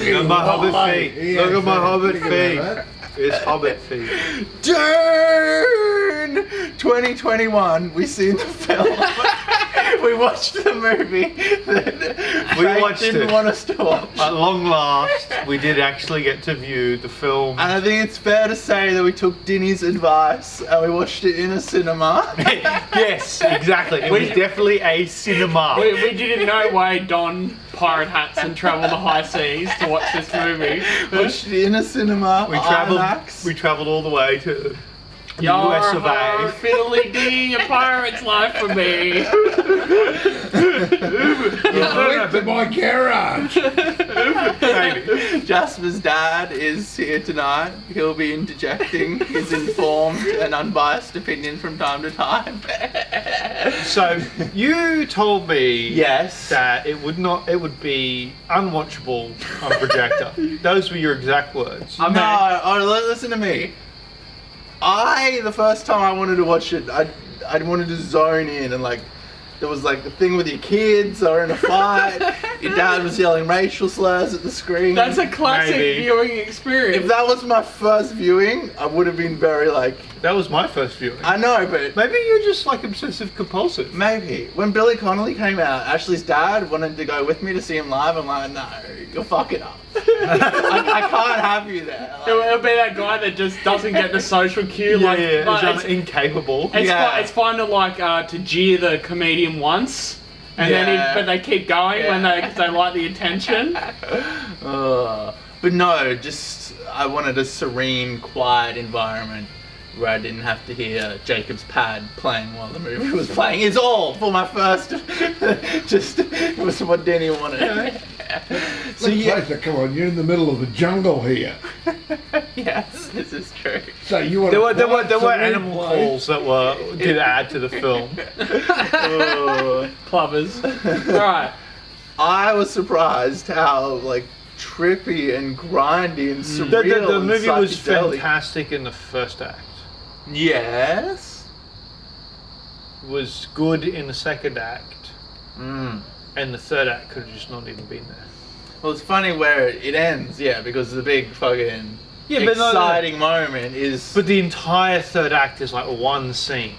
at my hobbit feet. Look at my hobbit feet. It's hobbit feet. Dune 2021. We seen the film. We watched the movie that We Frank watched didn't it. want us to watch. At long last, we did actually get to view the film. And I think it's fair to say that we took Denis' advice and we watched it in a cinema. Yes, exactly. It was definitely a cinema. We didn't know why don pirate hats and travel the high seas to watch this movie. Watched it in a cinema. We travelled. IMAX. We travelled all the way to the US of A. Fiddly dee, a pirate's life for me. I went to my garage. Maybe. Jasper's dad is here tonight. He'll be interjecting his informed and unbiased opinion from time to time. So you told me Yes. that it would be unwatchable on projector. Those were your exact words. Listen to me. The first time I wanted to watch it, I wanted to zone in and there was the thing with your kids or in a fight. Your dad was yelling racial slurs at the screen. That's a classic Maybe. viewing experience. If that was my first viewing, I would have been very That was my first viewing. I know, but Maybe you're just obsessive compulsive. maybe. When Billy Connolly came out, Ashley's dad wanted to go with me to see him live. I'm like, no, you're fucking up. I can't have you there. It'll be that guy that just doesn't get the social cue. It's incapable. It's fine to to jeer the comedian once, and but they keep going when cause they like the attention. But no, just I wanted a serene, quiet environment where I didn't have to hear Jacob's pad playing while the movie was playing. It's all for my first. It was what Denny wanted. So come on, you're in the middle of the jungle here. Yes, this is true. So you want There were animal calls that did add to the film. Plovers. Alright. I was surprised how trippy and grindy and surreal. The movie and was psychedelic. fantastic in the first act. Yes. Was good in the second act. And the third act could have just not even been there. Well, it's funny where it ends, because the big fucking but exciting moment is. But the entire third act is one scene,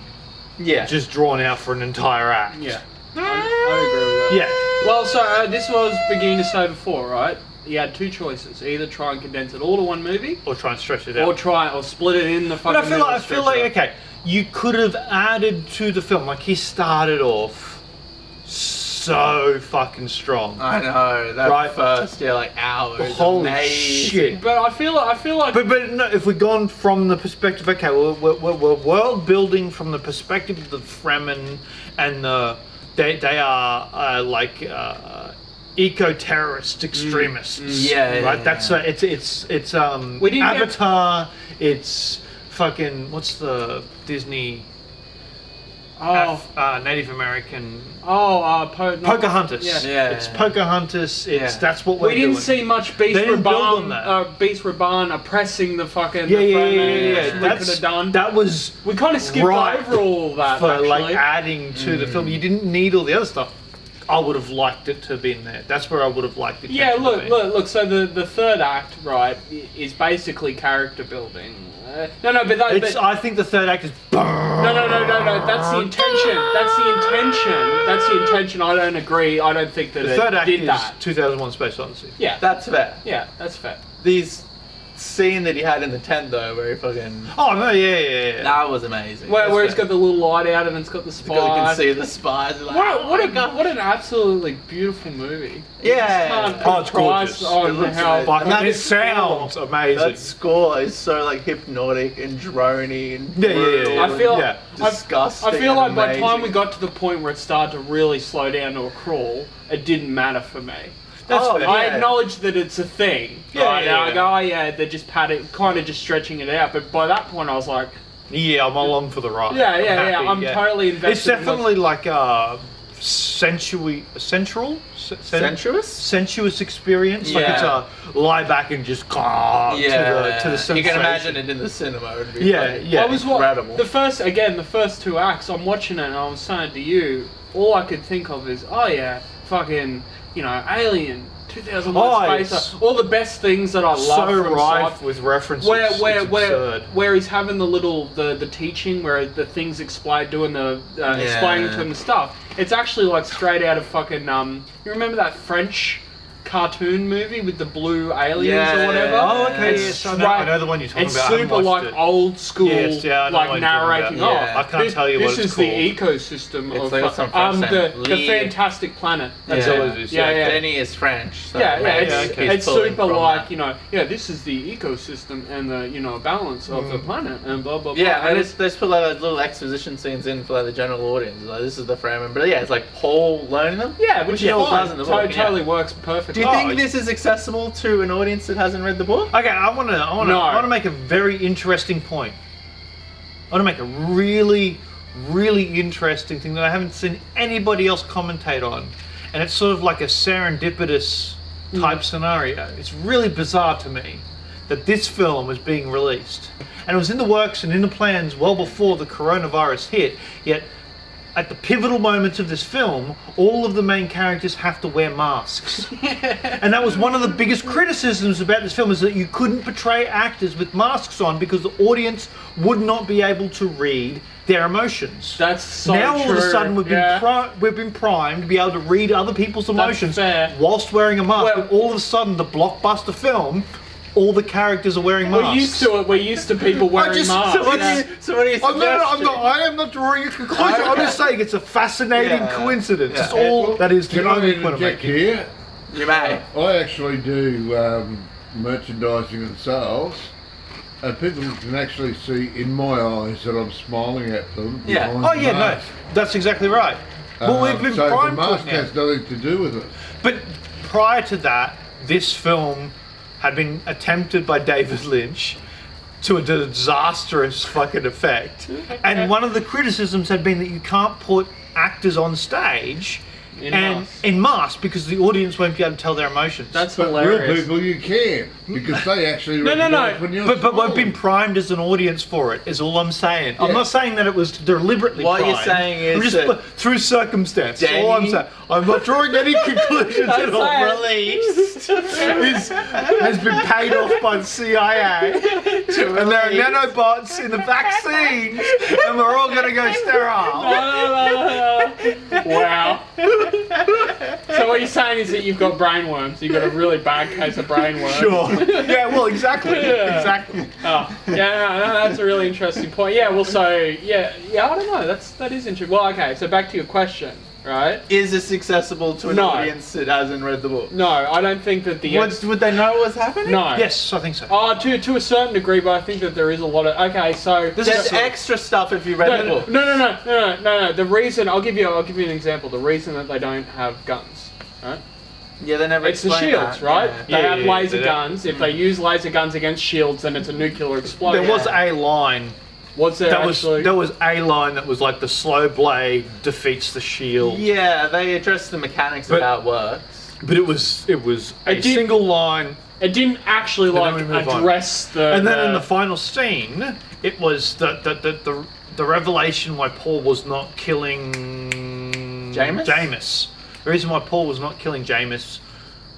just drawn out for an entire act. Yeah. I agree with that. Yeah. Well, so this was beginning to say before, right? You had two choices: either try and condense it all to one movie, Or try and stretch it out. or split it in the fucking. But middle I and feel stretch like it out. okay, you could have added to the film. He started off so fucking strong. I know that first hour. Is Holy amazing. shit! But I feel like. But no, if we've gone from the perspective, okay, we're world building from the perspective of the Fremen, and they are eco-terrorist extremists. Right. That's it's We didn't Avatar. It's fucking what's the Disney Native American. Pocahontas. Yeah. It's Pocahontas. That's what we're We didn't doing. see much Beast They didn't build on that. Raban oppressing the fucking. Yeah. We could have done. That was We kind of skipped over all that. for actually. adding to the film. You didn't need all the other stuff. I would have liked it to have been there. That's where I would have liked it. Yeah, to be. look. So the third act, right, is basically character building. I think the third act is. No. That's the intention. That's the intention. I don't agree. I don't think that The third act did is that. 2001: Space Odyssey. Yeah, That's fair. yeah, that's fair. These scene that he had in the tent though, where he fucking. Oh no! Yeah. That was amazing. Where he's got the little light out and it's got the You spies. can see the spies. What an absolutely beautiful movie. Yeah. Oh, it's gorgeous. It looks amazing. But it sounds amazing. That score is so hypnotic and drony and Yeah. brutal I feel- and disgusting. I feel like and by the time amazing. we got to the point where it started to really slow down to a crawl, it didn't matter for me. That's fair. I acknowledge that it's a thing. Yeah, right? yeah, And I go, they're just kind of just stretching it out. But by that point, I was like, Yeah, I'm along for the ride. yeah. I'm happy, I'm totally invested. It's definitely sensuous experience. Yeah. It's a lie back and just to the sensation. You can imagine it in the cinema. It'd be Yeah. I was incredible. the first two acts. I'm watching it and I was saying to you, all I could think of is, fucking, alien 2001: it's Space Odyssey. All the best things that I love so from rife sci- with references. It's absurd. where he's having the teaching where the things explain doing the explaining to him the stuff. It's actually like straight out of fucking you remember that French cartoon movie with the blue aliens or whatever? Oh, okay. It's Yes, I know the one you're talking it's about. I haven't super watched like it. old school, Yes, yeah, I know what like you're talking narrating. about. Oh, Yeah. I can't tell you what this it's is called. the ecosystem It's of like some French name. the fantastic planet. That's Yeah. all it is, Yeah. Denny is French. So Yeah, maybe it's, he's it's pulling super from like, that. this is the ecosystem and the, balance of the planet and blah, blah, blah. Yeah, and and they put like little exposition scenes in for like the general audience. Like this is the Fremen, but yeah, it's like Paul learning them. which he is all fine. does in the book. Totally works perfectly. Do you think this is accessible to an audience that hasn't read the book? Okay, I want to make a very interesting point. I want to make a really, really interesting thing that I haven't seen anybody else commentate on, and it's sort of like a serendipitous type scenario. It's really bizarre to me that this film is being released, and it was in the works and in the plans well before the coronavirus hit. Yet, at the pivotal moments of this film, all of the main characters have to wear masks. And that was one of the biggest criticisms about this film, is that you couldn't portray actors with masks on because the audience would not be able to read their emotions. That's so now all of a true. sudden we've been primed to be able to read other people's emotions fair. whilst wearing a mask. Well- and all of a sudden, the blockbuster film, all the characters are wearing masks. We're used to it. We're used to people wearing just- masks. so what do you- So what are you suggesting? I am not drawing a conclusion. I'm just saying it's a fascinating Yeah. coincidence. Yeah. It's all that is the Can I only point I'm interject making. here? You may. I actually do merchandising and sales, and people can actually see in my eyes that I'm smiling at them. Yeah. behind Oh the yeah, no, mask. that's exactly right. Well, we've been so the primed to mask it now. has nothing to do with it. But prior to that, this film had been attempted by David Lynch to a disastrous fucking effect. And one of the criticisms had been that you can't put actors on stage in masks because the audience won't be able to tell their emotions. That's But hilarious. real people you can, because they actually No. recognise when you're But we've smiling. been primed as an audience for it, is all I'm saying. I'm not saying that it was deliberately What primed. you're saying is I'm just that through circumstance. That's all I'm Danny- saying. I'm not drawing any conclusions at all. Released. Has been paid off by the CIA, and there are nanobots in the vaccines, and we're all going to go sterile. Wow. So what you're saying is that you've got brainworms. You've got a really bad case of brainworms. Sure. Yeah. Well, exactly. Yeah. Exactly. Oh, yeah, no, that's a really interesting point. Yeah, well, so yeah, I don't know. That is interesting. Well, okay. So back to your question, right? Is this accessible to an No. audience that hasn't read the book? No, I don't think that the Would they know what's happening? no. Yes, I think so. Oh, to a certain degree, but I think that there is a lot of okay. So There's extra stuff if you read the book. No. The reason I'll give you an example. The reason that they don't have guns, right? Yeah, they never It's the explain shields, that. right? Yeah. They have Yeah, laser they guns. If they use laser guns against shields, then it's a nuclear explosion. There was a line. Was there actually? There was a line that was like the slow blade defeats the shield. Yeah, they address the mechanics of But- how it works. But it was a did- single line. It didn't actually then like we move on. address the. And then in the final scene, it was the revelation why Paul was not killing Jameis? The reason why Paul was not killing Jameis,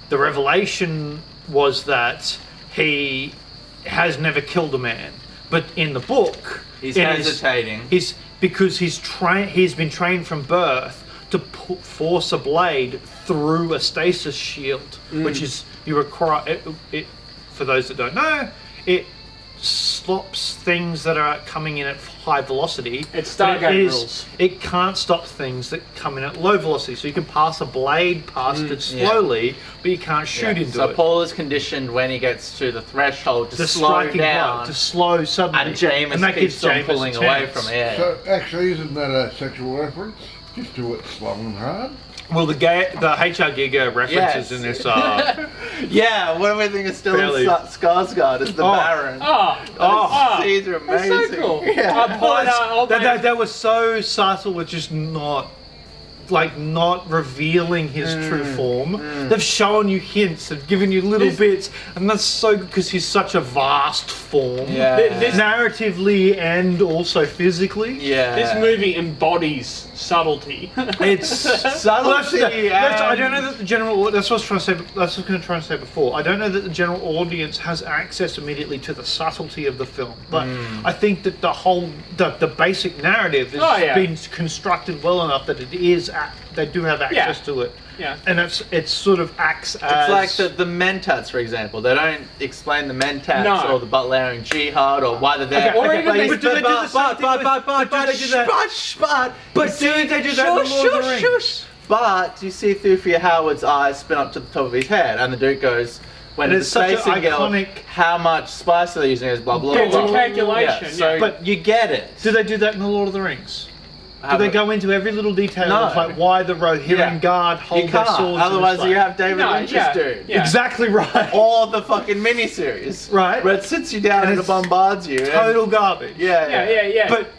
the revelation was that he has never killed a man. But in the book, He's it is- hesitating. because he's been trained from birth to force a blade through a stasis shield, which is you require it. For those that don't know, it stops things that are coming in at high velocity. It's but Stargate rules. It can't stop things that come in at low velocity. So you can pass a blade past it slowly, but you can't shoot into So it. Paul is conditioned when he gets to the threshold to The slow striking down, blow, to slow suddenly, and Jameis that keeps gives on Jameis pulling a away chance. from it. So actually, isn't that a sexual reference? Just do it slow and hard. Well, the HR Giga references Yes. in this are Yeah, what do we think is still Fairly- in Skarsgård as the Baron? Oh, These are amazing. that's so cool. Yeah. I'll that was so subtle, it's just not like not revealing his true form. They've shown you hints, they've given you little bits, and that's so good because he's such a vast form, narratively and also physically. This movie embodies subtlety. It's subtlety. I don't know that the general. That's what I was trying to say. That's what I was going to try and say before. I don't know that the general audience has access immediately to the subtlety of the film, but I think that the basic narrative has been constructed well enough that it is. They do have access to it. Yeah. And it sort of acts as... It's like the Mentats, for example. They don't explain the Mentats or the Butlerian Jihad or why they're there. But do they do the same thing But do they do that in Lord of the Rings? But you see Thufir Howard's eyes spin up to the top of his head, and the Duke goes, when it's facing iconic... how much spice are they using is blah, blah, blah. It's a calculation, so but you get it. Do they do that in the Lord of the Rings? Do they go into every little detail of like why the Rohirrim Guard hold their swords? Otherwise, you have David Lynch's dude. Yeah. Exactly right. Or the fucking miniseries. Right. Where it sits you down and it bombards you. Total garbage. Yeah. But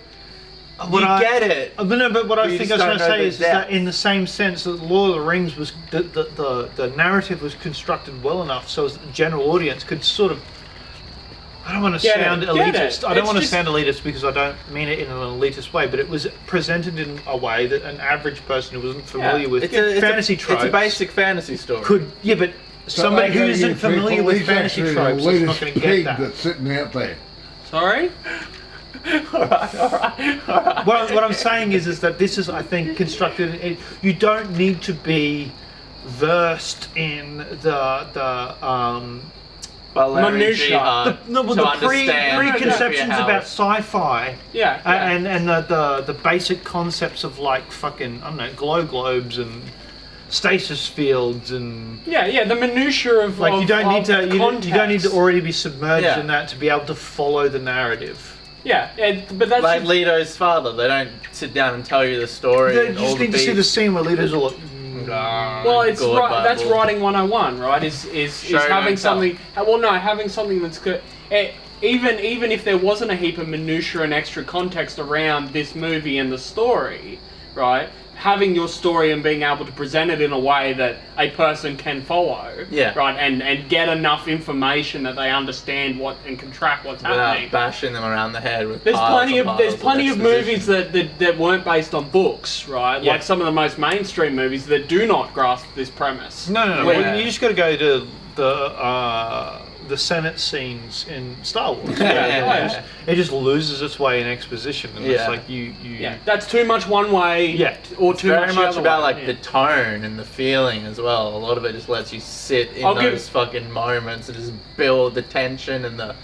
you get it. But what I think I was trying to say is that in the same sense that Lord of the Rings was the narrative was constructed well enough so as the general audience could sort of. I don't want to sound elitist. I don't want to sound elitist because I don't mean it in an elitist way, but it was presented in a way that an average person who wasn't familiar with fantasy tropes. It's a basic fantasy story. But somebody who isn't familiar with fantasy tropes is not going to get that. That's sitting out there. Sorry? All right. What I'm saying is that this is, I think, constructed. You don't need to be versed in the minutia. The preconceptions about sci-fi. Yeah. And the basic concepts of like fucking glow globes and stasis fields and the minutia of like you don't need to already be submerged in that to be able to follow the narrative. But that's like Leto's father. They don't sit down and tell you the story. You just need to see the scene where Leto's all like, well, that's writing 101, right? Is having something. Having something that's good. Even if there wasn't a heap of minutia and extra context around this movie and the story, right? Having your story and being able to present it in a way that a person can follow, right, and get enough information that they understand what and can track what's happening. Without bashing them around the head with there's plenty of movies that weren't based on books, right? Like some of the most mainstream movies that do not grasp this premise. No. You just got to go to the Senate scenes in Star Wars. It just loses its way in exposition, and it's like you. That's too much one way. Or too very much much the about way. like the tone and the feeling as well. A lot of it just lets you sit in those fucking moments and just build the tension and the.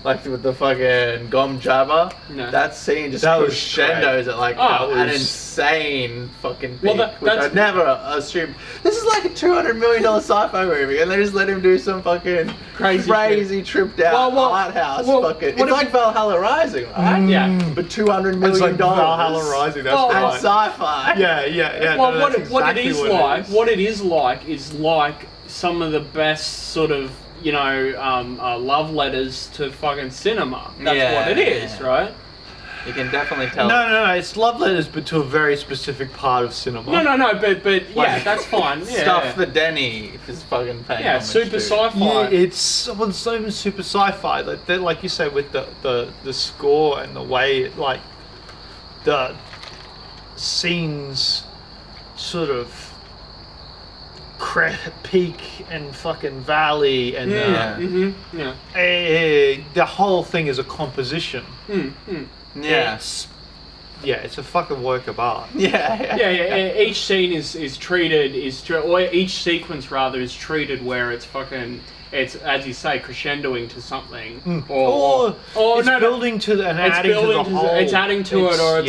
Like with the fucking Gom Jabba, that scene just crescendos at like an insane fucking peak, which I'd never assumed. This is like a $200 million sci-fi movie, and they just let him do some fucking crazy trip down art house. It's like Valhalla Rising, right? But $200 million. It's like Valhalla Rising. That's right. And sci-fi. Yeah. Well, what it is like some of the best sort of. Love letters to fucking cinema. That's what it is, right? You can definitely tell. No. It's love letters, but to a very specific part of cinema. No. But that's fine. Stuff that Denny is fucking paying. Yeah, super sci-fi. Yeah, it's not even super sci-fi. Like you say, with the score and the way like the scenes sort of. Peak and fucking valley and the whole thing is a composition. It's a fucking work of art. Each scene is treated or each sequence rather is treated where it's fucking. It's, as you say, crescendoing to something, or it's building to and adding to the whole. It's adding to it, or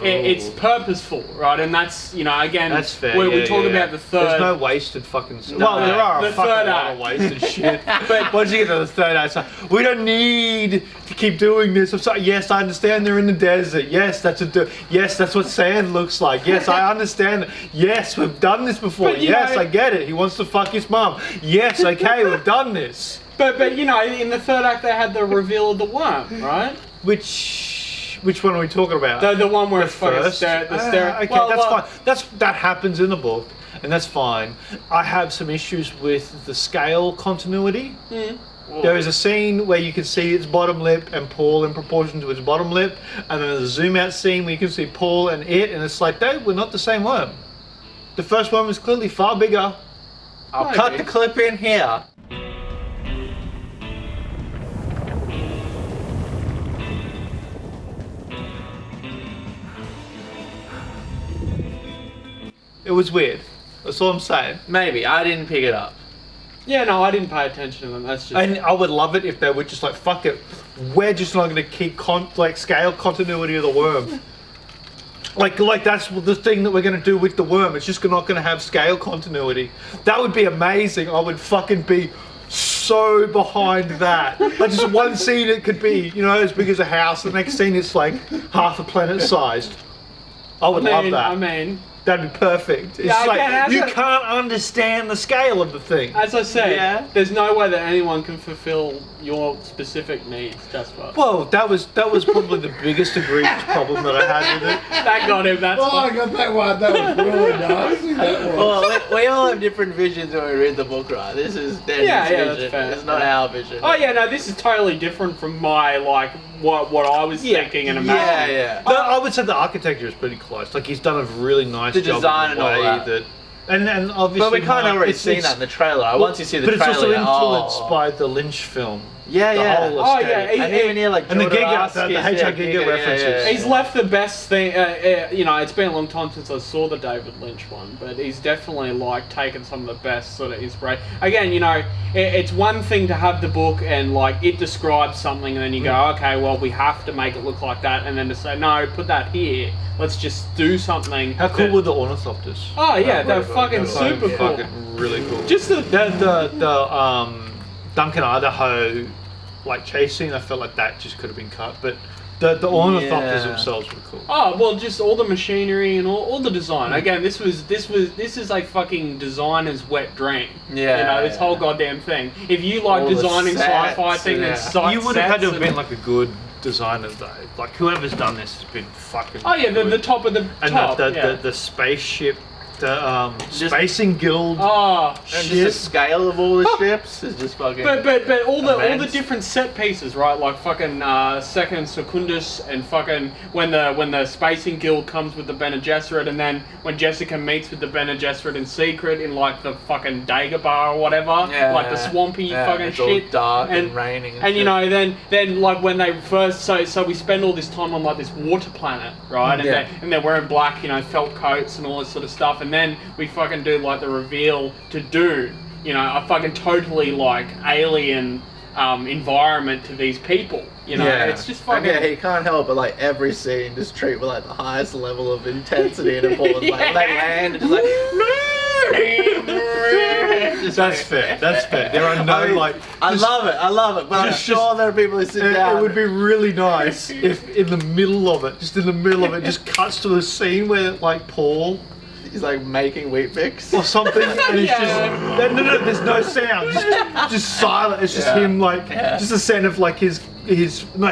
it's purposeful, right? And that's again, that's fair. We talk about the third. There's no wasted fucking. Well, there are a fucking lot of wasted shit. But once you get to the third act, it's like, we don't need to keep doing this. I'm sorry. Yes, I understand they're in the desert. Yes, that's what sand looks like. Yes, I understand. Yes, we've done this before. Yes, I get it. He wants to fuck his mum. Yes, okay, we've done this. But in the third act they had the reveal of the worm, right? Which Which one are we talking about? The one where it's fucking first? okay, Okay, that's fine. That happens in the book, and that's fine. I have some issues with the scale continuity. There is a scene where you can see its bottom lip and Paul in proportion to its bottom lip, and then there's a zoom out scene where you can see Paul and it, and it's like they were not the same worm. The first worm was clearly far bigger. I'll cut the clip in here. It was weird. That's all I'm saying. Maybe I didn't pick it up. Yeah, no, I didn't pay attention to them. That's just. And I would love it if they were just like, fuck it, we're just not going to keep scale continuity of the worm. Like that's the thing that we're going to do with the worm. It's just not going to have scale continuity. That would be amazing. I would fucking be so behind that. Like just one scene it could be, as big as a house. The next scene it's like half a planet sized. I would love that. I mean, that'd be perfect. It's you can't understand the scale of the thing. As I said, there's no way that anyone can fulfill your specific needs, Jasper. Well, that was probably the biggest egregious problem that I had with it. That got him. That's I got that one. That was really nasty. That one. Well, we all have different visions when we read the book, right? This is Dennis' vision. That's fair. It's not our vision. Oh yeah, no, this is totally different from my what I was thinking and imagining. Yeah. I would say the architecture is pretty close. Like he's done a really nice The job. design in and the all way that. And obviously, But we kind of already seen that in the trailer. Once you see the but trailer, it's also influenced by the Lynch film. Yeah. The whole estate. And even here, like and the Jordan Giga, the Hedgehog Giga references. He's left the best thing. It's been a long time since I saw the David Lynch one, but he's definitely taken some of the best sort of inspiration. Again, it's one thing to have the book and it describes something, and then you go, okay, well we have to make it look like that, and then to say no, put that here. Let's just do something. How cool were the ornithopters? Oh yeah, they're fucking super cool. Fucking really cool. Just the Duncan Idaho chase scene, I felt like that just could have been cut, but the ornithopters themselves were cool. Oh well, just all the machinery and all the design. Again, this is a fucking designer's wet dream. Yeah. This whole goddamn thing. If you like All the designing sci-fi sets, things and site You would have had to have sets been a good designer though. Whoever's done this has been fucking. Oh yeah, good. the top of the and top. the spaceship, the Spacing Guild. Oh, and just the scale of all the ships is just fucking. But all the immense. different set pieces, right? Like fucking Second Secundus and fucking when the Spacing Guild comes with the Bene Gesserit, and then when Jessica meets with the Bene Gesserit in secret in the fucking Dagobah or whatever, the swampy fucking it's shit. all dark and raining. And then when they first so we spend all this time on this water planet, right? And they're wearing black, felt coats and all this sort of stuff. And then we fucking do the reveal to Dune, a fucking totally alien environment to these people. It's just fucking. And he can't help but every scene just treat with the highest level of intensity and importance. They land and just That's fair. There are no I love it. But I'm sure there are people who sit down. It would be really nice if in the middle of it, just cuts to a scene where Paul. He's making wheat mix or something, and it's just no, there's no sound, just silent. It's just him, just the sound of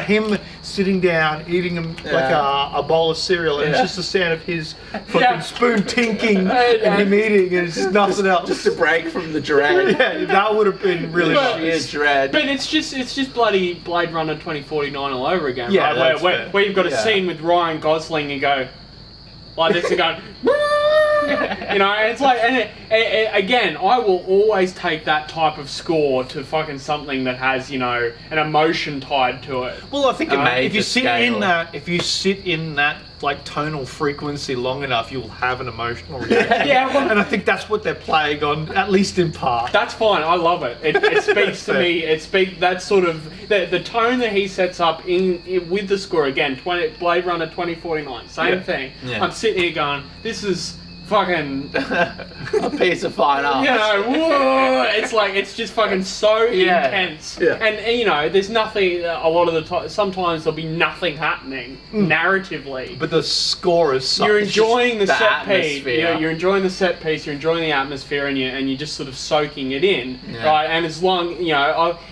him sitting down eating a bowl of cereal, and it's just the sound of his fucking spoon tinking and him eating, and it's just nothing else. Just a break from the dread. Yeah, that would have been really nice. Dread. But it's just bloody Blade Runner 2049 all over again, yeah, right? Where you've got a scene with Ryan Gosling and go like this and go. It's again, I will always take that type of score to fucking something that has, an emotion tied to it. Well, I think if you sit in that tonal frequency long enough, you'll have an emotional reaction. And I think that's what they're playing on, at least in part. That's fine. I love it. It speaks to me. That's sort of the tone that he sets up in with the score again. Blade Runner 2049, same thing. Yeah. I'm sitting here going, this is fucking a piece of fine art. Whoa! It's just fucking so intense. Yeah. And there's nothing. A lot of the time, sometimes there'll be nothing happening narratively. But the score is such. You're enjoying the set piece. You're enjoying the set piece. You're enjoying the atmosphere, and you're just sort of soaking it in, right? And as long,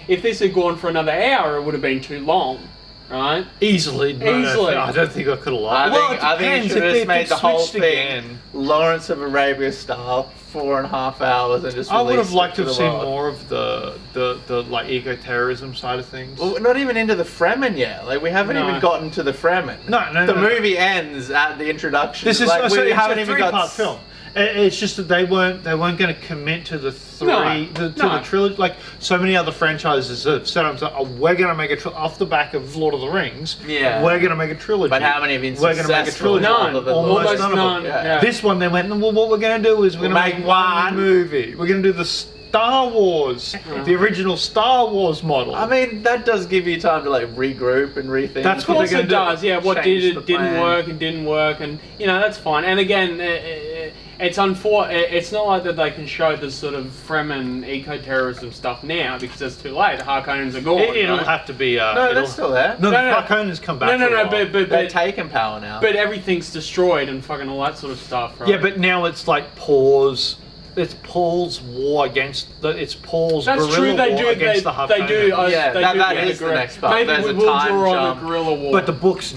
if this had gone for another hour, it would have been too long. right? Easily. No, Easily. I don't think I could have I liked it. think, I think you should have just made the whole thing Lawrence of Arabia style, 4.5 hours, and just I would have released liked it to have the seen world. more of the like eco-terrorism side of things. Well, we're not even into the Fremen yet. Like, we haven't No. even gotten to the Fremen. No, The no. movie ends at the introduction. This is like, so we it's haven't a even three-part got film. It's just that they weren't going to commit to the the trilogy. Like so many other franchises have said, we're going to make off the back of Lord of the Rings. Yeah. We're going to make a trilogy. But how many have been We're going to make a successful? trilogy. None. Other than Almost Lord? none of none. them. Yeah. This one, they went, well, what we're going to do is we're going to We'll make make one one. movie. We're going to do the Star Wars, the original Star Wars model. I mean, that does give you time to like regroup and rethink. That's Of what course they're it gonna does. Yeah, what Change did the it didn't plan. work and didn't work, and you know that's fine. And again, it's it's not like that they can show this sort of Fremen eco-terrorism stuff now because it's too late. The Harkonnens are gone. It'll right? have to be. No, it'll- that's still there. No, the No, no. Harkonnens come back. No, for a while. They're but taking power now. but everything's destroyed and fucking all that sort of stuff, right? Yeah, but now it's like Paul's. It's Paul's war against the. It's Paul's that's guerrilla true. They war do. against the They do. Harkonnens. Yeah, they that- do that get is the guerrilla- next part. Maybe There's we a will time draw on jump. the guerrilla war. But the books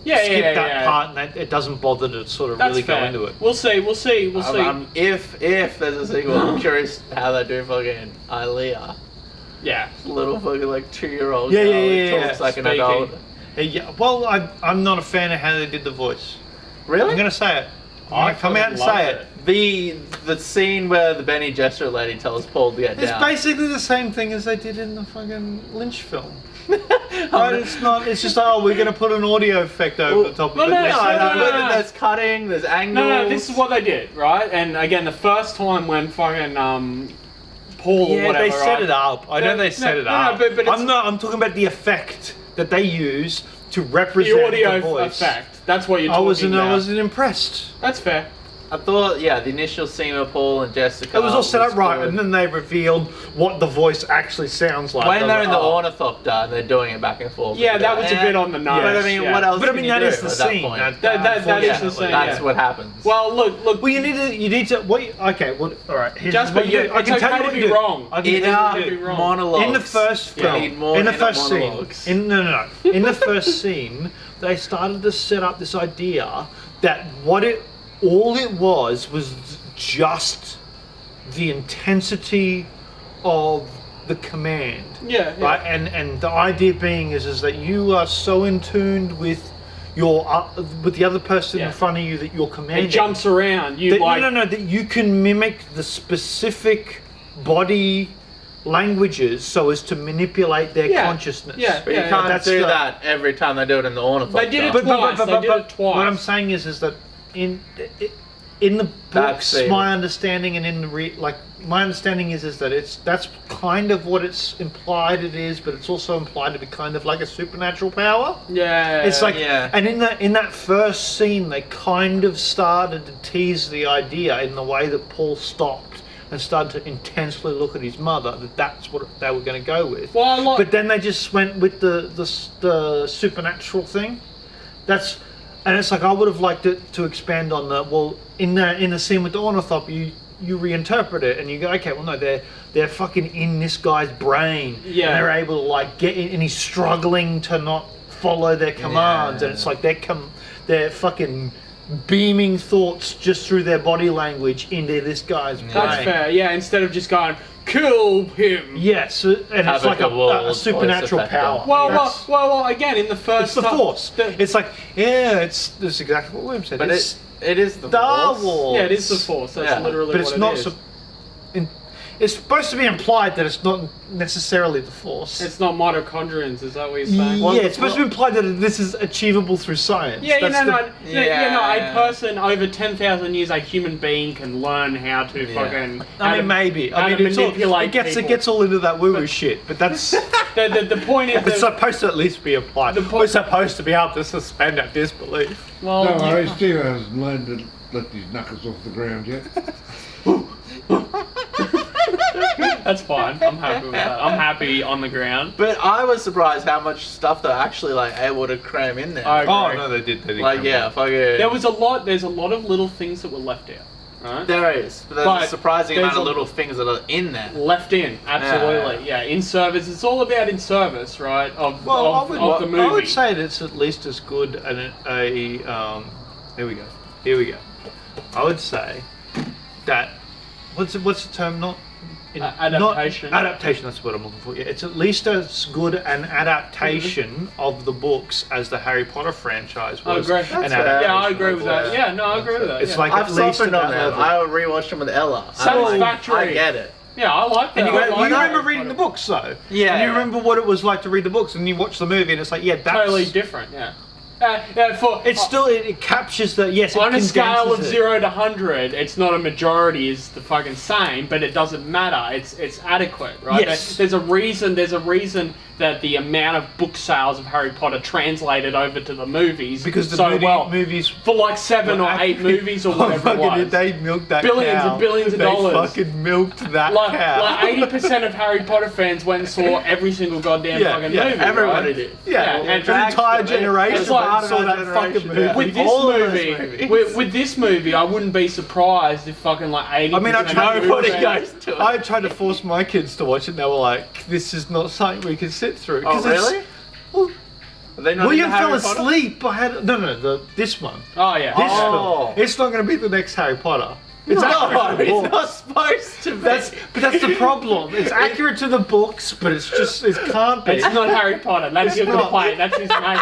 skip yeah, that yeah. part, and it doesn't bother to sort of That's really fair. go into it. We'll see. If there's a sequel, I'm curious how they do fucking Ilea. Yeah. Little fucking like 2-year-old Yeah, girl yeah, who yeah, talks yeah. like an Speaking. adult. Yeah, well, I'm not a fan of how they did the voice. Really? I'm gonna say it. I I come out and fucking say loved it. The scene where the Benny Gesserit lady tells Paul to get It's down. basically the same thing as they did in the fucking Lynch film. Right? It's not. It's just we're gonna put an audio effect over the top of no, it. no, Let's- no. There's cutting, there's angles. No, this is what they did, right? And again, the first time when fucking Paul or Yeah, whatever, they set right? it up. I know No, they set it no, up. but it's- I'm talking about the effect that they use to represent The audio voice. effect. That's what you're talking about. I wasn't impressed. That's fair. I thought, the initial scene of Paul and Jessica. It was all set up right, good. and then they revealed what the voice actually sounds like. When they're in the oh. ornithopter and they're doing it back and forth. Yeah, that was a bit on the nose. But I mean, yeah. what else? But I can mean, you that do is the at that scene. point? That is the unfortunately. scene. That's yeah. what happens. Well, look. Well, you need to. Wait. Okay. Well, all right. Here's Jasper, what you do. it's okay to be wrong. I can in tell you what our you do. monologues. In the first You film, need more in the inner first scene, monologues. no. In the first scene, they started to set up this idea that all it was just the intensity of the command. Yeah. Right, and the idea being is that you are so in tune with with the other person Yeah. in front of you that you're commanding. It jumps around. You That, like. no, that you can mimic the specific body languages so as to manipulate their Yeah. consciousness. Yeah. But you can't that's do the- that every time they do it in the ornithopter. They did it twice. They did it twice. What I'm saying is that in the That's books, the- my understanding and in the my understanding is that that's kind of what it's implied it is, but it's also implied to be kind of like a supernatural power. Yeah. It's like, yeah. and in that first scene, they kind of started to tease the idea in the way that Paul stopped and started to intensely look at his mother. That's what they were going to go with. Well, I like- but then they just went with the supernatural thing. And it's like I would have liked it to expand on that. Well, in the scene with the ornithopter, you reinterpret it and you go, okay, well no, they're fucking in this guy's brain. Yeah. And they're able to like get in, and he's struggling to not follow their commands, Yeah. and it's like they're fucking beaming thoughts just through their body language into this guy's brain. That's fair. Yeah. Instead of just going kill him. Yes, and Have it's like a a world supernatural voice effect power. on. Well. Again, in the first. It's the time- Force. the- It's like, that's exactly what William said. But it's it is the Star Force. Wars. Yeah, it is the Force. That's Yeah. literally But it's what not. it is. It's supposed to be implied that it's not necessarily the Force. It's not mitochondrians, is that what you're saying? yeah, it's supposed to be implied that this is achievable through science. Yeah, That's a person over 10,000 years, a human being can learn how to fucking. I mean, maybe. how I mean, to it's all, manipulate it people. gets all into that woo-woo shit, but that's The point is, it's that, supposed to at least be implied. The po- We're supposed to be able to suspend our disbelief. well, No, you- he still hasn't learned to let his knuckles off the ground yet. that's fine. I'm happy with that. I'm happy on the ground. But I was surprised how much stuff they're actually like able to cram in there. I agree. Oh no, they did. Like fucking. There's a lot of little things that were left out. right? There is, but there's But a surprising there's amount of a- little things that are in there. Left in, absolutely, yeah. In service, it's all about in service, right? Of the movie. I would say that it's at least as good here we go. I would say that what's the term? Adaptation. Adaptation. That's what I'm looking for. Yeah, it's at least as good an adaptation of the books as the Harry Potter franchise was. I agree. Yeah, I agree with that. Yeah, no, I agree with that. It's yeah. like I've at least softened at on that them. level. I rewatched them with Ella. Satisfactory. I get it. Yeah, I like that. And you I like remember Harry reading the Potter. books though. Yeah. And you remember what it was like to read the books, and you watch the movie, and it's like, yeah, that's Totally different. Yeah. It's still it captures the yes. It on a scale of condenses it. 0 to 100, it's not a majority is the fucking same, but it doesn't matter. It's adequate, right? Yes. There's a reason that the amount of book sales of Harry Potter translated over to the movies Because the movies for like 7 or 8 movies or whatever it was. They milked that Billions cow. and billions of They dollars. fucking milked that cow. Like 80% of Harry Potter fans went and saw every single goddamn fucking movie. Everybody right? did. yeah, and an drags entire them in. generation It's like went and saw part of that our fucking generation, movie. yeah. With this All of those movie, movies. with this movie, I wouldn't be surprised if fucking like 80%. I mean, I tried to Nobody goes to it. I tried to force my kids to watch it, and they were like, "This is not something we can sit through." Oh, 'Cause it's- really? Well, Are they not William into fell Harry Potter? asleep. I had this one. Oh yeah. This Oh. film. It's not going to be the next Harry Potter. It's No, accurate to the it's not books. supposed to be. But that's the problem. It's accurate to the books, but it can't be. It's not Harry Potter. That's your not. complaint. That's his main.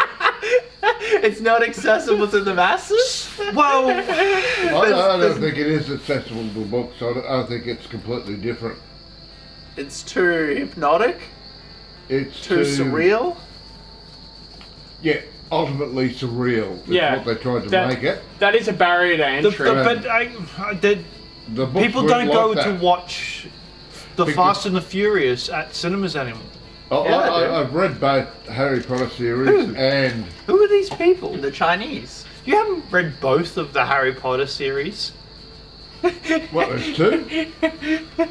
It's not accessible to the masses. Well, I don't think it is accessible to books. I think it's completely different. It's too hypnotic, It's too surreal. Yeah, ultimately surreal. That's Yeah, what they tried to that- make it. That is a barrier to entry. The books people weren't don't go like to that. watch the Because- Fast and the Furious at cinemas anymore. I've read both Harry Potter series and Who are these people? The Chinese. You haven't read both of the Harry Potter series? what? There's two.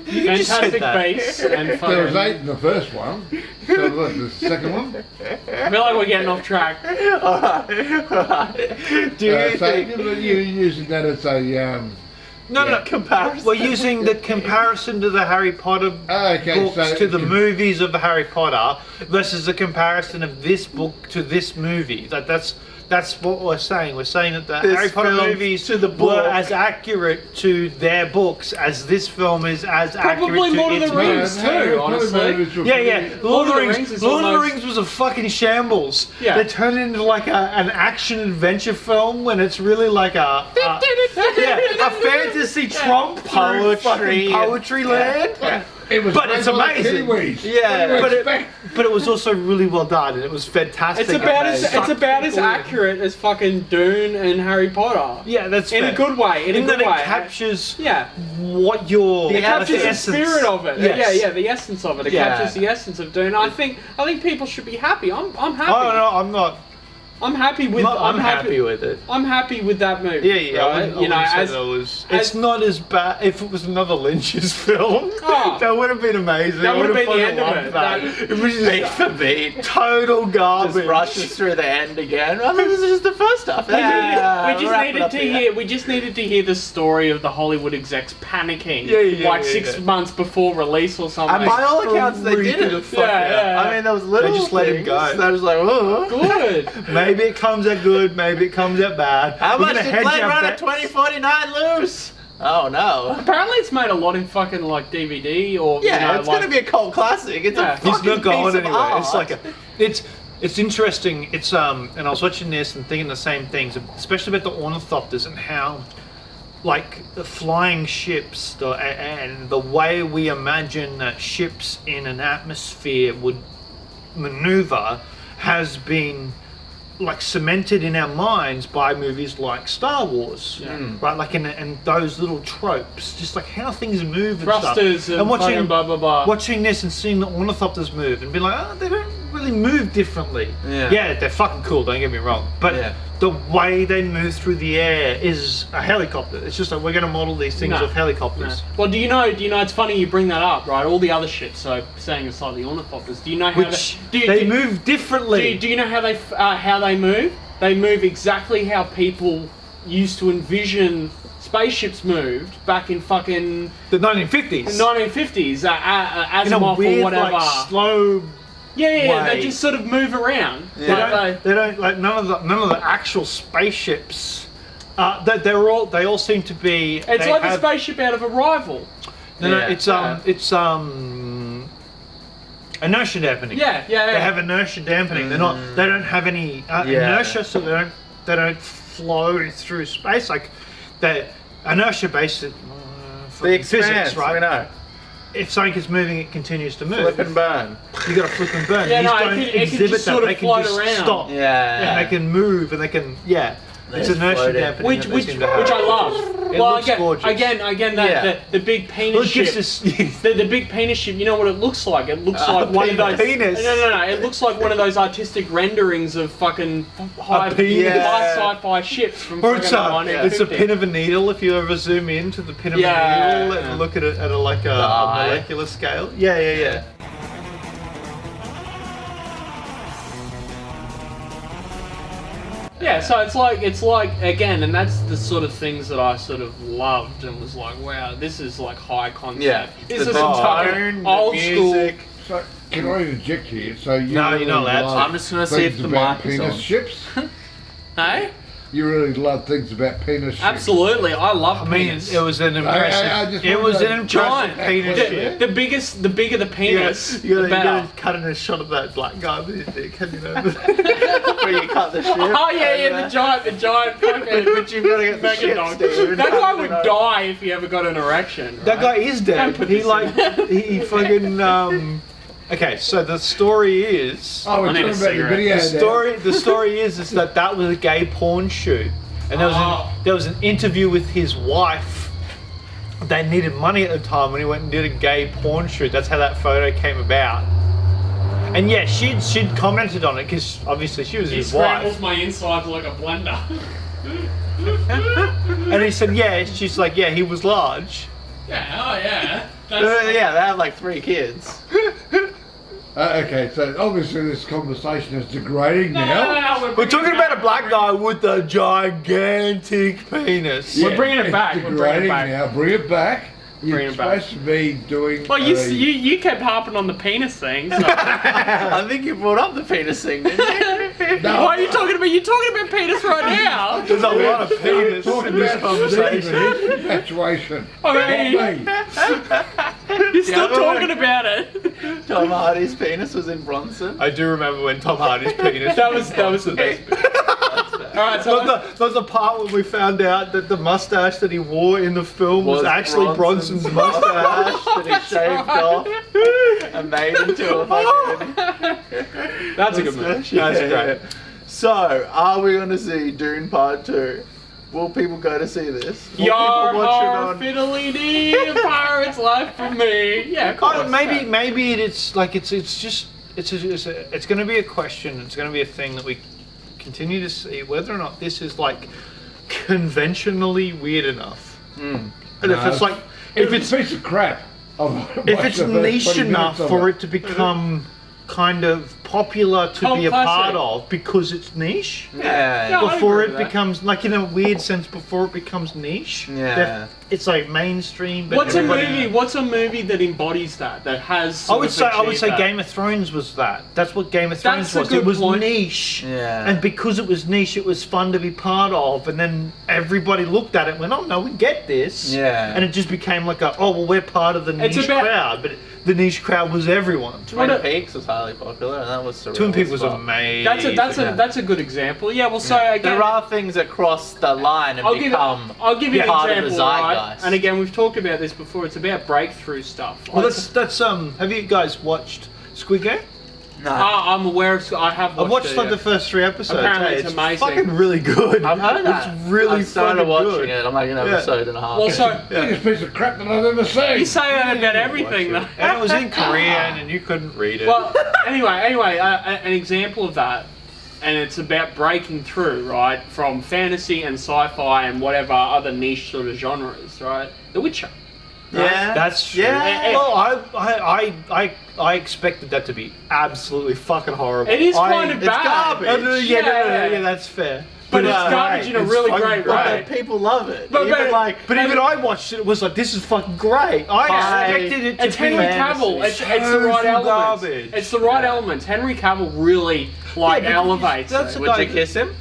just said Fantastic that. Beasts and There was fucking. 8 in the first one. So what, the second one. I feel like we're getting off track. Alright. Do you So think you're using that as a No. comparison? We're using the comparison to the Harry Potter okay, books so to the movies of Harry Potter versus the comparison of this book to this movie. That's what we're saying. We're saying that the This Harry Potter film movies to the were book. as accurate to their books as this film is as Probably accurate to Lord of its the Rings movies. too, honestly. Yeah. Lord of the Rings. Rings is Lord of the almost- Rings was a fucking shambles. Yeah. They turned it into like an action adventure film when it's really like a fantasy trump poetry land. It was But it's made by amazing. Kiwis. Yeah. What do you But expect? it was also really well done, and it was fantastic. It's about and as it sucked accurate people in. as fucking Dune and Harry Potter. Yeah, that's In a fair. good way. In a good that way. it captures Yeah. what your It captures the essence. spirit of it. Yes. Yeah, the essence of it. It Yeah. captures the essence of Dune. I think people should be happy. I'm happy. Oh no, I'm not. I'm happy with. I'm happy with it. I'm happy with that movie. Yeah. I Right? wouldn't say that was. It's not as bad. If it was another Lynch's film, Oh. that would have been amazing. That I would have would've been the fucking end of loved it. That. It was beat just for beat? total garbage. Just rushes through the end again. Well, this is just the first stuff. We just needed to hear the story of the Hollywood execs panicking Yeah, 6 months before release or something. And by all accounts, they did Freaking it. the fuck out. I mean, there was little They just let him things. go. They was like, oh. Good. Maybe it comes out good, maybe it comes out bad. How We're much gonna did hedge Blade our Runner bets. 2049 lose? Oh no. Apparently, it's made a lot in fucking like DVD or Yeah, it's gonna be a cult classic. It's Yeah. a It's fucking It's not going piece of anywhere. art. It's like it's interesting. It's and I was watching this and thinking the same things, especially about the ornithopters and how, like, the flying ships and the way we imagine that ships in an atmosphere would maneuver has been like cemented in our minds by movies like Star Wars, right? Like and those little tropes, just like how things move and thrusters stuff. and fucking blah blah blah. Watching this and seeing the ornithopters move and being like, oh, they don't really move differently. Yeah. They're fucking cool, don't get me wrong. But Yeah. the way they move through the air is a helicopter. It's just like we're going to model these things No. off helicopters. Well, do you know? It's funny you bring that up, right? All the other shit. So saying it's like the ornithopters. Do you know how Which they move differently. Do you know how they move? They move exactly how people used to envision spaceships moved back in fucking The 1950s. 1950s, in a Asimov weird, or whatever. like, slow. Yeah, way. they just sort of move around. Yeah. They don't like none of the actual spaceships. They all seem to be. It's they like have, a spaceship out of Arrival. No, Yeah. it's inertia dampening. Yeah. They have inertia dampening. They don't have any inertia, so they don't flow through space like the inertia based The expanse, physics, right? we know. If something is moving, it continues to move. Flip and burn. You got to flip and burn. Yeah, These no, don't it can exhibit just that. sort of They can float just around. stop. Yeah. And they can move, and they can It's It's inertia floating. dampening. Which that they seem to have. I love. It well, looks gorgeous. again, the big penis Well, it ship. gives us- The big penis ship. You know what it looks like? It looks like one of those. penis. No. It looks like one of those artistic renderings of fucking high penis. sci-fi ships from Or fucking it's the a 1950s. pin of a needle. If you ever zoom in to the pin of Yeah, a needle and yeah. look at it at a eye. molecular scale. Yeah. Yeah, so it's like again, and that's the sort of things that I sort of loved and was like, wow, this is like high concept. Yeah. This The is some tone, fucking the old music. So, can I interject here? So you No, really you're not allowed to. love I'm just gonna see if things the about mic is penis on. ships? Hey? You really love things about penis ships. Absolutely, I love I mean, penis. it was an impressive. I just it was wanted an to- impressive Giant. penis The- ship. The bigger the penis, You the better. gotta cut in a shot of that black guy with his dick, you know. Where you cut the ship. Oh yeah, the giant fucking. But you've got to get the Fucking ship, dog. Steve. That guy would die if he ever got an erection. Right? That guy is dead. Don't put He this like he fucking. Okay, so the story is. Oh, we're I need talking a about the cigarette. video The story is that was a gay porn shoot, and there was an interview with his wife. They needed money at the time when he went and did a gay porn shoot. That's how that photo came about. And yeah, she'd commented on it because obviously she was He his scrambles wife. my insides like a blender. And he said, yeah. She's like, yeah, he was large. Yeah, oh yeah. That's, Yeah, they have like 3 kids. Okay, so obviously this conversation is degrading now. We're talking about a black guy with a gigantic penis. We're bringing it It's back. We're bringing it degrading back. now. Bring it back. You're Bring it back. supposed to be doing. Well, you kept harping on the penis thing. So. I think you brought up the penis thing, didn't you? No, Why are you talking about? You're talking about penis right now. There's a lot of penis talking in this about Steve conversation. and his infatuation. I mean, Not me. you're still Yeah, talking about it. Tom Hardy's penis was in Bronson. I do remember when Tom Hardy's penis. That was the best. All right, so There was a part when we found out that the mustache that he wore in the film was actually Bronson's mustache. that he shaved off and made into a fucking. that's a good movie. That's great. So, are we going to see Dune Part 2? Will people go to see this? Will Yar people watch har it on? fiddly dee, a pirate's life for me. Yeah, of course. Oh, maybe it's like it's going to be a question. It's going to be a thing that we continue to see whether or not this is like conventionally weird enough. And if it's like if it's a piece of crap. if it's niche enough for it to become kind of popular to Cult be a classic. part of because it's niche. Yeah. No, I Before agree it with that. becomes like in a weird sense, before it becomes niche, Yeah. it's like mainstream. But What's a everybody- movie? What's a movie that embodies that? That has. I would say that? Game of Thrones was that. That's what Game of Thrones That's a was. good It was point. niche, Yeah. and because it was niche, it was fun to be part of. And then everybody looked at it and went, "Oh no, we get this." Yeah. And it just became like a, "Oh well, we're part of the It's niche about- crowd," but the niche crowd was everyone. Twin Peaks was highly popular, and that was surreal. Twin Peaks as was well. amazing. That's a good example. Yeah. Well, so again, There are things that cross the line and I'll give you an part of the example, right? zeitgeist. And again, we've talked about this before. It's about breakthrough stuff. Well, that's Have you guys watched Squid Game? No. I'm aware of. I have. I've watched it, like yeah. the first 3 episodes. Apparently Hey, it's amazing. fucking really good. I've heard that. It's really I've started fucking watching good. it. I'm like an Yeah. episode and a half. Well, so Biggest piece of crap that I've ever seen. you say that about everything, though. And it was in Korean, and you couldn't read it. Well, anyway, an example of that, and it's about breaking through, right, from fantasy and sci-fi and whatever other niche sort of genres, right? The Witcher. yeah, That's true. Yeah. Well, I expected that to be absolutely fucking horrible. It is kind of it's bad. garbage. Yeah, that's fair. But it's it's garbage in a great. It's really fucking great great. way. But people love it. But- Even but- like, But even I watched it. It was like, this is fucking great. I expected it to It's be Henry Cavill. It's the right total elements. garbage. It's the right elements. Henry Cavill really like Yeah, but elevates that's it. a would you guy- kiss him?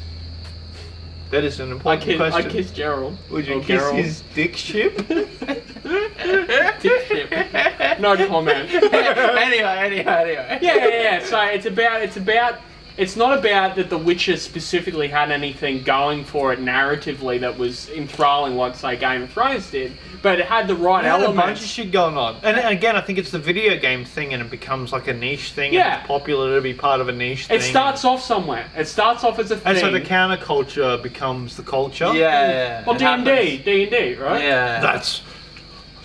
That is an I important question. kissed Gerald. Would you Or kiss Gerald. his dick ship? Dick ship. No comment. Anyway. Yeah. So it's not about that The Witcher specifically had anything going for it narratively that was enthralling like, say, Game of Thrones did, but it had the right It had a elements. bunch of shit going on. And again, I think it's the video game thing and it becomes like a niche thing Yeah. and it's popular to be part of a niche thing. It starts off somewhere. It starts off as a thing. And so the counterculture becomes the culture. Yeah. Well, it D&D, right? happens. Yeah. That's...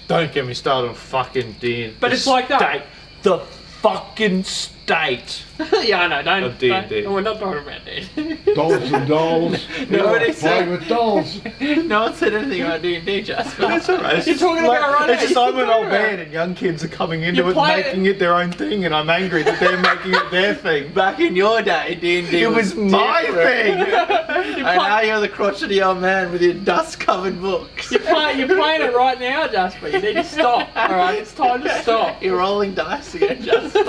Don't get me started on fucking D&D. But it's like that. The fucking state. Yeah, I know. Of D&D. We're not talking about D. Dolls and dolls. Nobody Play said- with dolls. No one said anything about D&D, Jasper. That's alright. It's You're just talking about right It's now. just I'm You're an talking old about- man and young kids are coming into You it, play making it their own thing, and I'm angry that they're making it their thing. Back in your day, D&D It was my different. thing. And now you're the crotchety old man with your dust-covered books. You're playing it right now, Jasper. You need to stop. Alright, it's time to stop. You're rolling dice again, Jasper.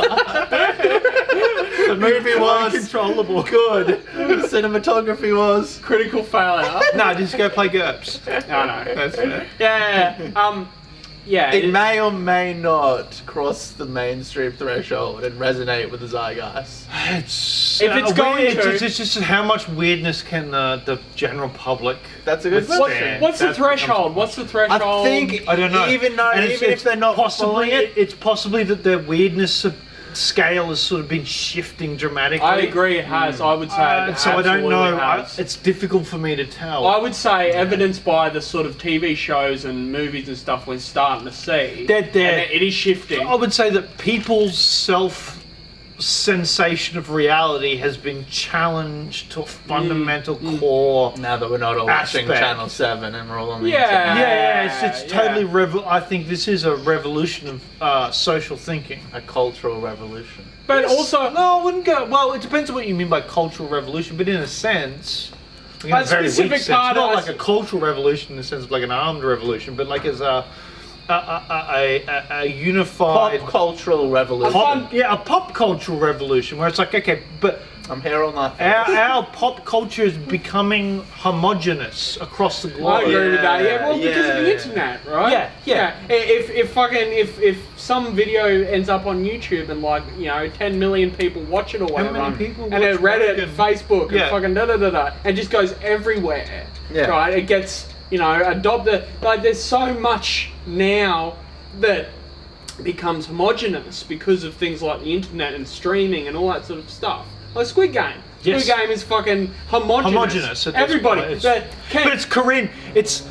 The movie was Uncontrollable. good. The cinematography was Critical failure. No, just go play GURPS. No. That's fair. Yeah. Yeah. It may or may not cross the mainstream threshold and resonate with the zeitgeist. It's If it's going weird, to- it's just how much weirdness can the general public. That's a good What's- question. What's the That threshold? becomes- What's the threshold? I think I don't know. Even And if they're not possibly following it, it's possibly that the weirdness scale has sort of been shifting dramatically. I agree. It has. I would say. It So I don't know. absolutely has. It's difficult for me to tell. I would say, evidenced by the sort of TV shows and movies and stuff we're starting to see, They're- and it is shifting. I would say that people's sensation of reality has been challenged to a fundamental core. now that we're not all watching Aspect. Channel 7 and we're all on the Yeah. internet. Yeah, it's Yeah. totally. I think this is a revolution of social thinking. A cultural revolution. But also, No, I wouldn't go. Well, it depends on what you mean by cultural revolution, but in a sense, in A specific sense, part not of- like a cultural revolution in the sense of like an armed revolution, but like as a unified Pop cultural revolution. a pop cultural revolution where it's like, okay, but I'm here all night. our pop culture is becoming homogenous across the I globe. agree with that. Yeah, well, because of the yeah. internet, right? Yeah. If some video ends up on YouTube and 10 million people watch it or whatever, many people and then watch Reddit, Rogan? Facebook, Yeah. and fucking da and just goes everywhere. Yeah. Right? It gets adopted. Like there's so much now that becomes homogenous because of things like the internet and streaming and all that sort of stuff. Like Squid Game. Yes. Squid Game is fucking homogenous. At this Everybody. point. But But it's Korean. It's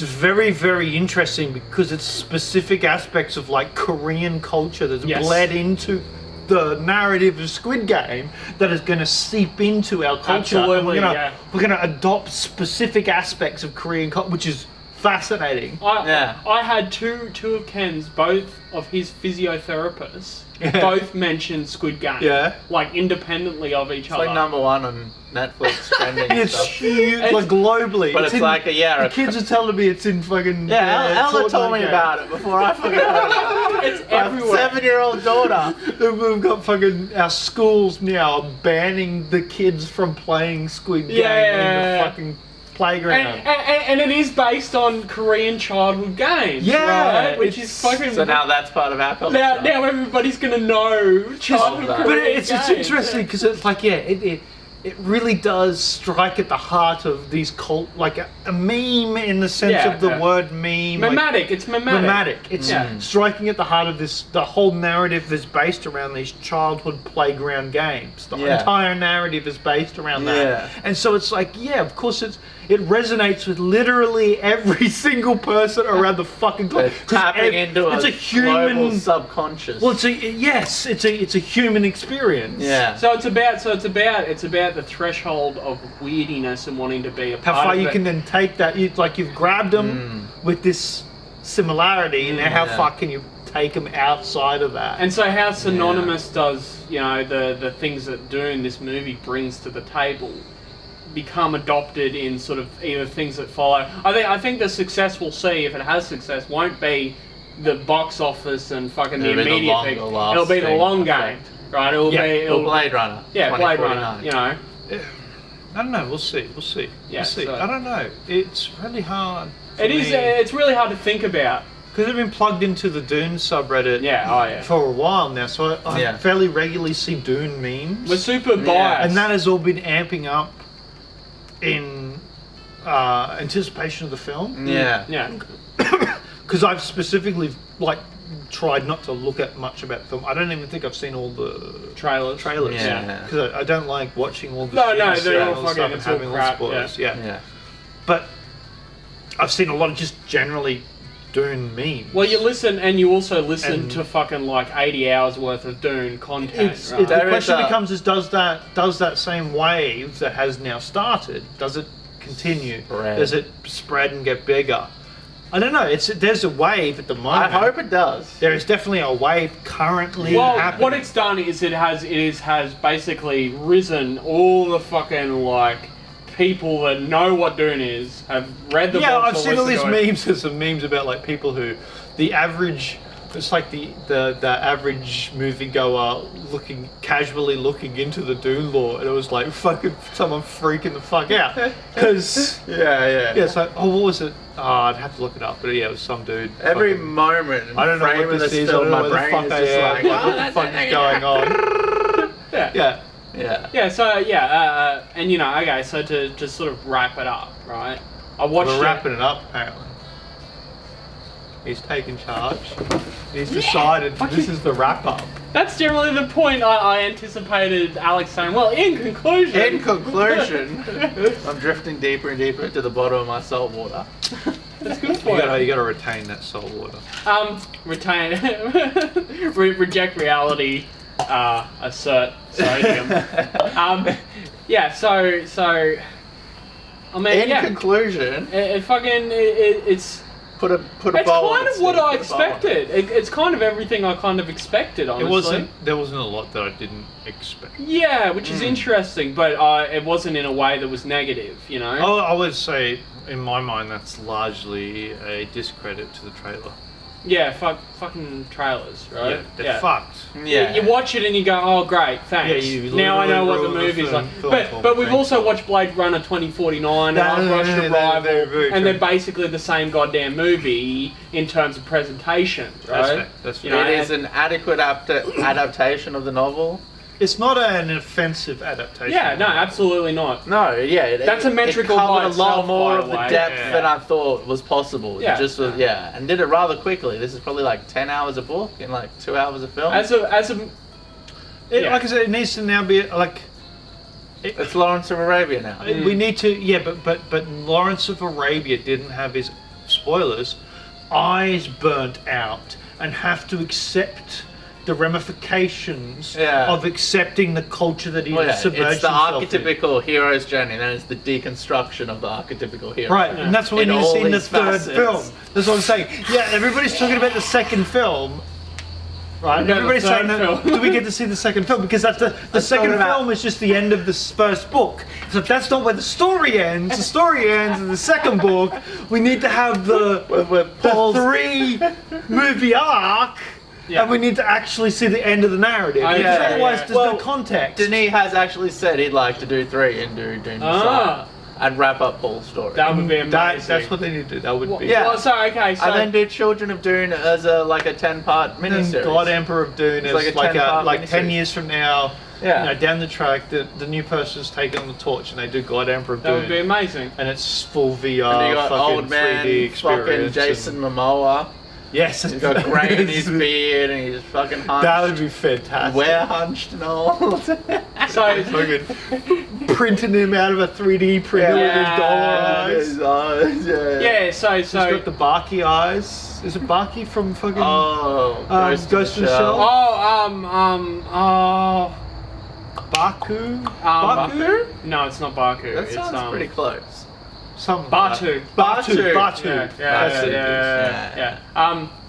very, very interesting because it's specific aspects of like Korean culture that's Yes. bled into the narrative of Squid Game that is going to seep into our culture. And Absolutely, we're gonna adopt specific aspects of Korean culture, which is fascinating. I had two of Ken's, both of his physiotherapists, both mentioned Squid Game. Yeah. Like independently of each It's other. like number one on Netflix trending It's stuff. huge, like globally. But it's in- like the kids are telling me it's in fucking. Yeah, Ella told me Fortnite about it before I forgot. It's My everywhere. 7-year-old daughter. We've got fucking our schools now banning the kids from playing Squid Game in Yeah. the fucking playground. And it is based on Korean childhood games. Yeah, Right? Which is it's- fucking. So now that's part of our culture. now everybody's gonna know childhood that. But Korean it's games. interesting because it's like it really does strike at the heart of these like a meme in the sense Yeah, of the yeah. word meme. like, Mimetic. It's mimetic. Mimetic. It's Yeah. striking at the heart of the whole narrative is based around these childhood playground games. The Yeah. entire narrative is based around that. Yeah. And so it's like, yeah, of course it resonates with literally every single person around the fucking They're globe. 'Cause tapping into it's a a human global subconscious. well, it's a human experience. yeah. So it's about the threshold of weirdiness and wanting to be a How part far of you it. can then take that? You've grabbed them with this similarity, and now how yeah. far can you take them outside of that? And so how synonymous does the things that Dune, this movie, brings to the table become adopted in sort of either things that follow. I think the success we'll see, if it has success, won't be the box office and fucking the It'll be the immediate thing. longer It'll be the lasting long game, effect. right? It'll be Or Blade Runner. yeah, Blade 2049. Runner. You know, I don't know. We'll see. We'll see. Yeah, We'll see. so- I don't know. It's really hard. it is. It's really hard to think about. Because I've been plugged into the Dune subreddit Yeah. Oh yeah. for a while now, so I Yeah. fairly regularly see Dune memes. We're super biased. And that has all been amping up in anticipation of the film. Yeah. Yeah. Because I've specifically like tried not to look at much about the film. I don't even think I've seen all the Trailers. Yeah. Because I don't like watching all the No, shit no, and they're all stuff fucking- and it's all having all the crap, spoilers. Yeah. Yeah. But I've seen a lot of just generally Dune memes. Well, you listen, and you also listen And- to fucking like 80 hours worth of Dune content. It's, right? the There is question a- becomes: is does that same wave that has now started, does it continue? Spread. Does it spread and get bigger? I don't know. There's a wave at the I moment. hope it does. There is definitely a wave currently Well, happening. what it's done is it has basically risen all the fucking like people that know what Dune is, have read the yeah, books I've or seen all these listened to it. memes. There's some memes about like people who, the average, it's like the average moviegoer casually looking into the Dune lore, and it was like fucking someone freaking the fuck out because Yeah. it's like, oh, what was it? Oh, I'd have to look it up, but yeah, it was some dude. Every fucking- moment and I don't know frame what of this this is. I don't film, know my where the brain fuck is just I am. like, What the fuck is going on? Yeah. Yeah. Yeah. Yeah, so and you know, okay, so to just sort of wrap it up, right? I watched We're it. wrapping it up, apparently. He's taken charge. He's decided this is the wrap up. That's generally the point I anticipated Alex saying. Well, in conclusion. In conclusion, I'm drifting deeper and deeper to the bottom of my salt water. That's good for you. You gotta retain that salt water. Retain, reject reality, assert sodium. Yeah. So. I mean, In yeah. conclusion, It's put a it's bowl kind on of its what seat, I put a bowl on it. expected. It's kind of everything I kind of expected, honestly. There wasn't a lot that I didn't expect. Yeah, which is interesting, but it wasn't in a way that was negative, you know? I would say, in my mind, that's largely a discredit to the trailer. Yeah, fucking trailers, right? Yeah, they're fucked. Yeah. You watch it and you go, oh great, thanks. Yeah, you now I know what the literally ruined the movie's like. film But for me, we've thanks. also watched Blade Runner 2049 and I've watched They're Arrival, very and true. they're basically the same goddamn movie in terms of presentation, right? That's You fair. know, It is an adequate adaptation of the novel. It's not an offensive adaptation. Yeah, no, absolutely not. No, yeah, That's a metrical It covered by a lot itself, more by of the the way. depth Yeah. than I thought was possible. Yeah. It just was, and did it rather quickly. This is probably like 10 hours a book in like 2 hours of film. As a yeah. Like I said, it needs to now be like. It's Lawrence of Arabia now. We need to, but Lawrence of Arabia didn't have his spoilers, eyes burnt out, and have to accept the ramifications of accepting the culture that he submerged it's the himself in. archetypical hero's journey, and then it's the deconstruction of the archetypical hero. Right, and that's what we In need to all see in the these third facets. film. That's what I'm saying. Yeah, everybody's talking about the second film. Right, No, the everybody's third saying that. film. Do we get to see the second film? Because that's the second film is just the end of the first book. So that's not where the story ends. The story ends in the second book. We need to have the three movie arc. Yeah. And we need to actually see the end of the narrative. Oh, Because yeah, otherwise, yeah. there's Well, no context. Denis has actually said he'd like to do 3 and do Dune Part and wrap up Paul's story. that would be amazing. That's what they need to do. That would be. Yeah. Well, so okay, so and then do Children of Dune as a 10-part And miniseries. God Emperor of Dune is It's like a 10-part 10 miniseries. years from now. Yeah. You know, down the track, the new person's taking on the torch, and they do God Emperor of that Dune, would be amazing. and it's full VR, And you got fucking old man 3D fucking experience. Jason and- Momoa. yes, He's got grey in his beard and he's fucking hunched. that would be fantastic. We're hunched and all. So Fucking printing him out of a 3D printer with Yeah. his dollar eyes. yeah, so He's got the Barky eyes. Is it Barky from fucking Ghost in the Shell? Baku? Baku? No, it's not Baku. That it's sounds pretty close. Something Batu. Batu. Batu. Yeah, That's it.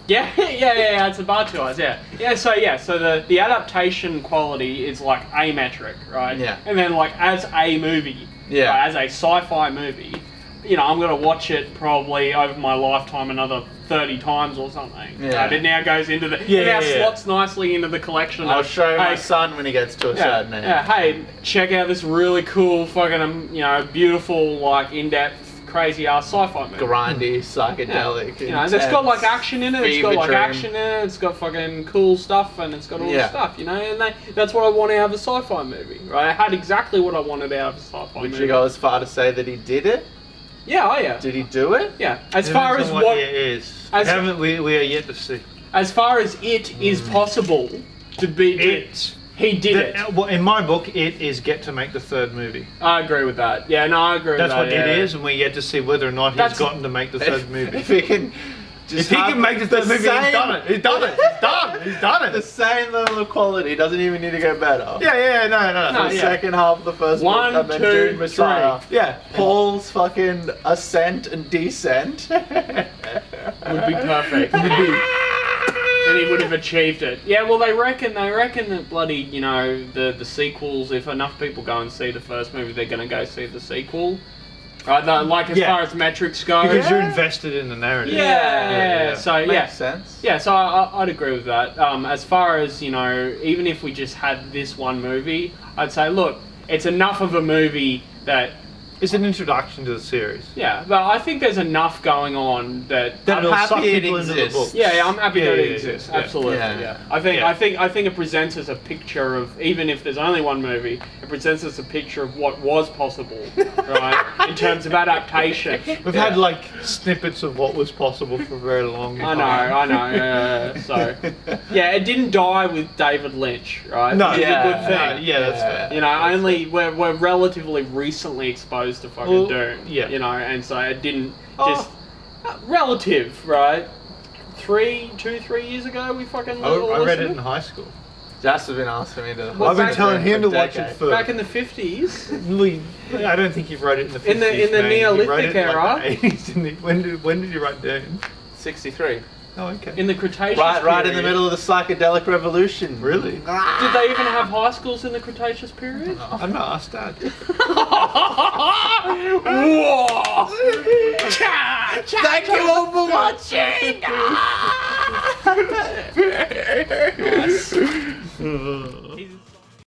yeah. It's the Batu eyes. Yeah. So the adaptation quality is like a metric, right? Yeah. And then like as a movie, Yeah. as a sci-fi movie, you know, I'm gonna watch it probably over my lifetime another 30 times or something. Yeah. It now goes into the, Yeah, it now yeah, yeah. slots nicely into the collection. I'll of, show my hey, son when he gets to a certain age. yeah, hey, check out this really cool, fucking, you know, beautiful, like, in-depth, crazy-ass sci-fi movie. Grindy, psychedelic. You know, it's got like intense, action in it. It's got fever like dream. action in it. It's got fucking cool stuff, and it's got all Yeah. this stuff. You know, and that's what I want out of a sci-fi movie. Right? I had exactly what I wanted out of a sci-fi Would movie. you go as far to say that he did it? Yeah, oh yeah, Did he do it? yeah. As far as Depends on what, it is. as- We are yet to see. as far as it is possible to be, It's he did it. well, in my book, it is get to make the third movie. I agree with that. Yeah, no, I agree That's with what that. it is, and we're yet to see whether or not he's That's- gotten to make the third movie. If he can just If he have can make the third movie, he's done it. He's done it. He's done. He's done The it. same level of quality, doesn't even need to go better. Yeah, no. No, The yeah. second half of the first One, book, and then 2, Dune Messiah. Yeah. Paul's fucking ascent and descent. Would be perfect. And he would have achieved it. Yeah, well, they reckon that bloody, you know, the sequels, if enough people go and see the first movie, they're going to go see the sequel. Right, like as Yeah. far as metrics go. Because you're invested in the narrative. Yeah. So, Makes yeah. sense. Yeah, so I'd agree with that. As far as, you know, even if we just had this one movie, I'd say, look, it's enough of a movie that, It's an introduction to the series. yeah, but I think there's enough going on that That I'm it'll happy suck it people into the exists. book. yeah, I'm happy that it Yeah, exists. yeah. Absolutely. Yeah. Yeah. Yeah. I think it presents us a picture of, even if there's only one movie, it presents us a picture of what was possible, right? In terms of adaptation. We've had like snippets of what was possible for a very long I time. know. So, yeah, it didn't die with David Lynch, right? No, Which is yeah, a good thing. yeah, that's fair. You know, we're relatively recently exposed to fucking Well, Dune. yeah. You know, and so it didn't Oh. just relative, right? 3 years ago we fucking I all read it listened in high school. Just have been asking me to. Well, I've been back telling then him to for watch it decades. first. back in the 50s. I don't think you've read it in the 50s. In the man. You Neolithic wrote it in, era. Like, the 80s. When did you write Dune? 63. Oh, okay. In the Cretaceous Right in the period. middle of the psychedelic revolution. Really? Did they even have high schools in the Cretaceous period? I'm not asked that. Whoa! Thank you all for watching. Nice.